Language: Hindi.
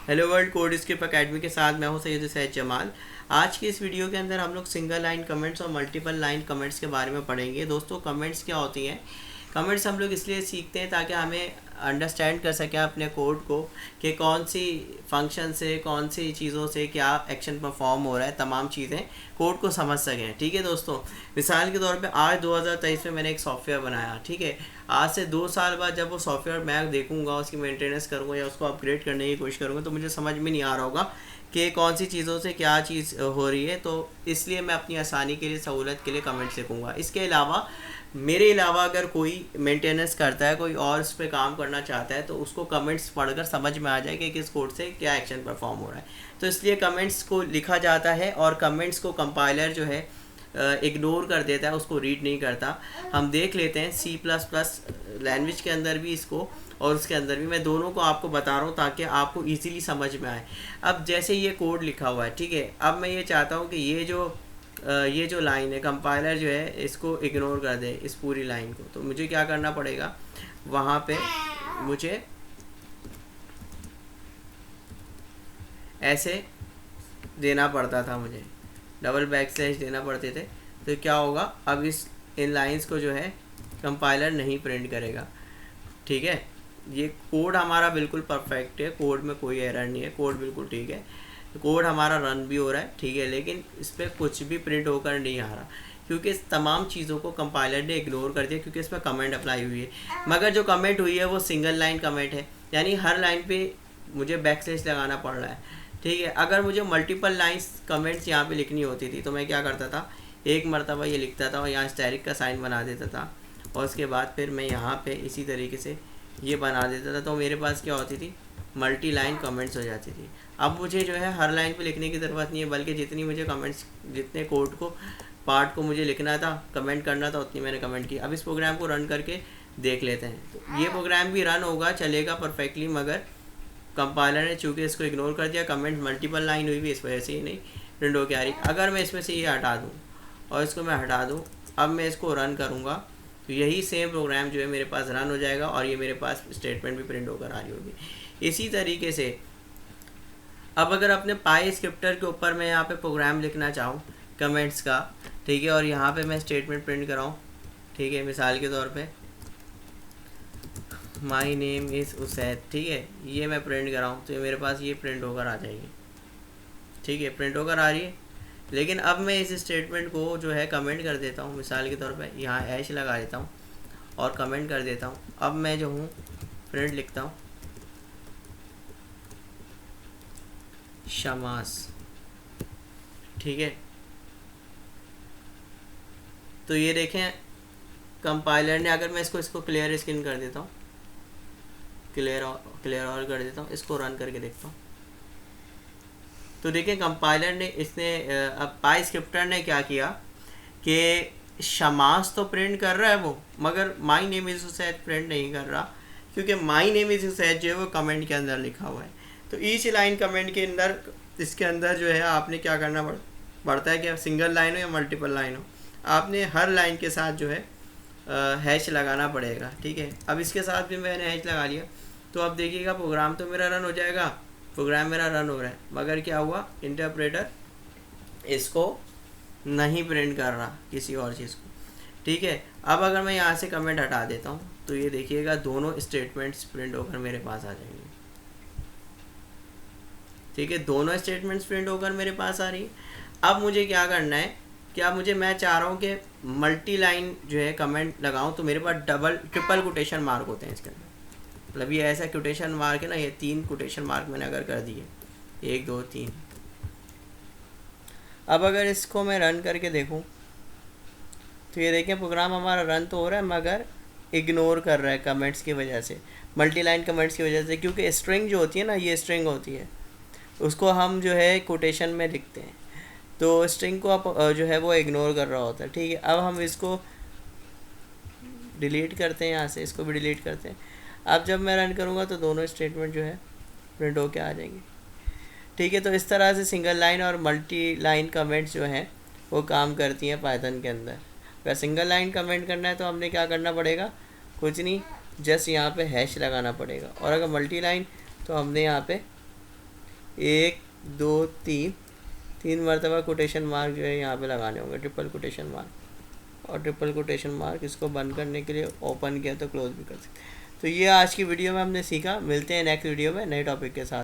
Hello world code script academy के साथ मैं हूं सैयद जमाल। आज की इस वीडियो के अंदर हम लोग सिंगल लाइन कमेंट्स और मल्टीपल लाइन कमेंट्स के बारे में पढ़ेंगे। दोस्तों, कमेंट्स क्या होती हैं? कमेंट्स हम लोग इसलिए सीखते हैं ताकि हमें अंडरस्टैंड कर सकें अपने कोड को कि कौन सी फंक्शन से कौन सी चीज़ों से क्या एक्शन परफॉर्म हो रहा है, तमाम चीज़ें कोड को समझ सकें। ठीक है दोस्तों, मिसाल के तौर पे आज 2023 में मैंने एक सॉफ्टवेयर बनाया। ठीक है, आज से 2 साल बाद जब वो सॉफ्टवेयर मैं देखूंगा, उसकी मेंटेनेंस करूँगा या उसको अपग्रेड करने की कोशिश करूँगा, तो मुझे समझ में नहीं आ रहा होगा कि कौन सी चीज़ों से क्या चीज़ हो रही है। तो इसलिए मैं अपनी आसानी के लिए, सहूलत के लिए कमेंट्स लिखूँगा। इसके अलावा मेरे अलावा अगर कोई मेंटेनेंस करता है, कोई और उस पर काम करना चाहता है, तो उसको कमेंट्स पढ़कर समझ में आ जाए कि किस कोड से क्या एक्शन परफॉर्म हो रहा है। तो इसलिए कमेंट्स को लिखा जाता है और कमेंट्स को कंपाइलर जो है इग्नोर कर देता है, उसको रीड नहीं करता। हम देख लेते हैं C++ लैंग्वेज के अंदर भी इसको और उसके अंदर भी, मैं दोनों को आपको बता रहा हूँ ताकि आपको इजीली समझ में आए। अब जैसे ये कोड लिखा हुआ है, ठीक है, अब मैं ये चाहता हूँ कि ये जो लाइन है, कंपाइलर जो है इसको इग्नोर कर दे, इस पूरी लाइन को। तो मुझे क्या करना पड़ेगा, वहाँ पे मुझे ऐसे देना पड़ता था, मुझे डबल बैकस्लैश देना पड़ते थे। तो क्या होगा, अब इन लाइंस को जो है कंपाइलर नहीं प्रिंट करेगा। ठीक है, ये कोड हमारा बिल्कुल परफेक्ट है, कोड में कोई एरर नहीं है, कोड बिल्कुल ठीक है, कोड हमारा रन भी हो रहा है। ठीक है, लेकिन इस पर कुछ भी प्रिंट होकर नहीं आ रहा क्योंकि इस तमाम चीज़ों को कंपाइलर ने इग्नोर कर दिया, क्योंकि इसमें कमेंट अप्लाई हुई है। मगर जो कमेंट हुई है वो सिंगल लाइन कमेंट है, यानी हर लाइन पे मुझे बैकस्लैश लगाना पड़ रहा है। ठीक है, अगर मुझे मल्टीपल लाइंस कमेंट्स यहाँ पे लिखनी होती थी तो मैं क्या करता था, एक मरतबा ये लिखता था और यहाँ स्टैरिक का साइन बना देता था, और उसके बाद फिर मैं यहाँ पे इसी तरीके से ये बना देता था। तो मेरे पास क्या होती थी, मल्टी लाइन कमेंट्स हो जाती थी। अब मुझे जो है हर लाइन पे लिखने की ज़रूरत नहीं है, बल्कि जितनी मुझे कमेंट्स, जितने कोड को पार्ट को मुझे लिखना था, कमेंट करना था, उतनी मैंने कमेंट की। अब इस प्रोग्राम को रन करके देख लेते हैं। तो ये प्रोग्राम भी रन होगा, चलेगा परफेक्टली, मगर कंपाइलर ने चूँकि इसको इग्नोर कर दिया, कमेंट मल्टीपल लाइन हुई भी, इस वजह से ही नहीं प्रिंट हो के आ रही। अगर मैं इसमें से ये हटा दूँ और इसको मैं हटा दूँ, अब मैं इसको रन करूँगा तो यही सेम प्रोग्राम जो है मेरे पास रन हो जाएगा और ये मेरे पास स्टेटमेंट भी प्रिंट होकर आ रही होगी। इसी तरीके से अब अगर अपने पाई स्क्रिप्टर के ऊपर मैं यहाँ पे प्रोग्राम लिखना चाहूँ कमेंट्स का, ठीक है, और यहाँ पे मैं स्टेटमेंट प्रिंट कराऊँ, ठीक है, मिसाल के तौर पे माई नेम इज़ उसैद, ठीक है, ये मैं प्रिंट कराऊँ तो ये मेरे पास ये प्रिंट होकर आ जाएगी। ठीक है, प्रिंट होकर आ रही है। लेकिन अब मैं इस स्टेटमेंट को जो है कमेंट कर देता हूँ, मिसाल के तौर पे यहाँ ऐश लगा देता हूँ और कमेंट कर देता हूँ। अब मैं जो हूँ प्रिंट लिखता हूँ शमास। ठीक है, तो ये देखें कंपाइलर ने, अगर मैं इसको क्लियर स्क्रीन कर देता हूँ, क्लियर ऑल कर देता हूँ, इसको रन करके देखता हूँ, तो देखिए कंपाइलर ने अब पाई स्क्रिप्टर ने क्या किया कि शमास तो प्रिंट कर रहा है वो, मगर my name is Usaid print नहीं कर रहा, क्योंकि माई नेम इज़ उसैद जो है वो कमेंट के अंदर लिखा हुआ है। तो ईच लाइन कमेंट के अंदर, इसके अंदर जो है आपने क्या करना पड़ता है कि सिंगल लाइन हो या मल्टीपल लाइन हो, आपने हर लाइन के साथ जो है हैश लगाना पड़ेगा। ठीक है, अब इसके साथ भी मैंने हैश लगा लिया, तो अब देखिएगा प्रोग्राम तो मेरा रन हो जाएगा, प्रोग्राम मेरा रन हो रहा है, मगर क्या हुआ, इंटरप्रेटर इसको नहीं प्रिंट कर रहा, किसी और चीज़ को। ठीक है, अब अगर मैं यहाँ से कमेंट हटा देता हूँ तो ये देखिएगा दोनों स्टेटमेंट्स प्रिंट होकर मेरे पास आ जाएंगे। ठीक है, दोनों स्टेटमेंट्स प्रिंट होकर मेरे पास आ रही है। अब मुझे क्या करना है, क्या मैं चाह रहा हूँ कि मल्टी लाइन जो है कमेंट लगाऊँ, तो मेरे पास ट्रिपल कोटेशन मार्क होते हैं इसके अंदर। मतलब ये ऐसा कोटेशन मार्क है ना, ये 3 कोटेशन मार्क मैंने अगर कर दिए, 1 2 3। अब अगर इसको मैं रन करके देखूं तो ये देखें प्रोग्राम हमारा रन तो हो रहा है, मगर इग्नोर कर रहा है कमेंट्स की वजह से, मल्टी लाइन कमेंट्स की वजह से, क्योंकि स्ट्रिंग जो होती है ना, ये स्ट्रिंग होती है, उसको हम जो है कोटेशन में लिखते हैं, तो स्ट्रिंग को आप जो है वो इग्नोर कर रहा होता है। ठीक है, अब हम इसको डिलीट करते हैं, यहाँ से इसको भी डिलीट करते हैं। अब जब मैं रन करूँगा तो दोनों स्टेटमेंट जो है प्रिंट होके आ जाएंगे। ठीक है, तो इस तरह से सिंगल लाइन और मल्टी लाइन कमेंट्स जो हैं वो काम करती हैं पाइथन के अंदर। अगर सिंगल लाइन कमेंट करना है तो हमने क्या करना पड़ेगा, कुछ नहीं, जस्ट यहाँ पे हैश लगाना पड़ेगा, और अगर मल्टी लाइन तो हमने यहाँ पे 1 2 3 मरतबा कोटेशन मार्क जो है यहाँ पे लगाने होंगे, ट्रिपल कोटेशन मार्क। और ट्रिपल कोटेशन मार्क इसको बंद करने के लिए ओपन किया तो क्लोज भी कर सकते हैं। तो ये आज की वीडियो में हमने सीखा। मिलते हैं नेक्स्ट वीडियो में नए टॉपिक के साथ।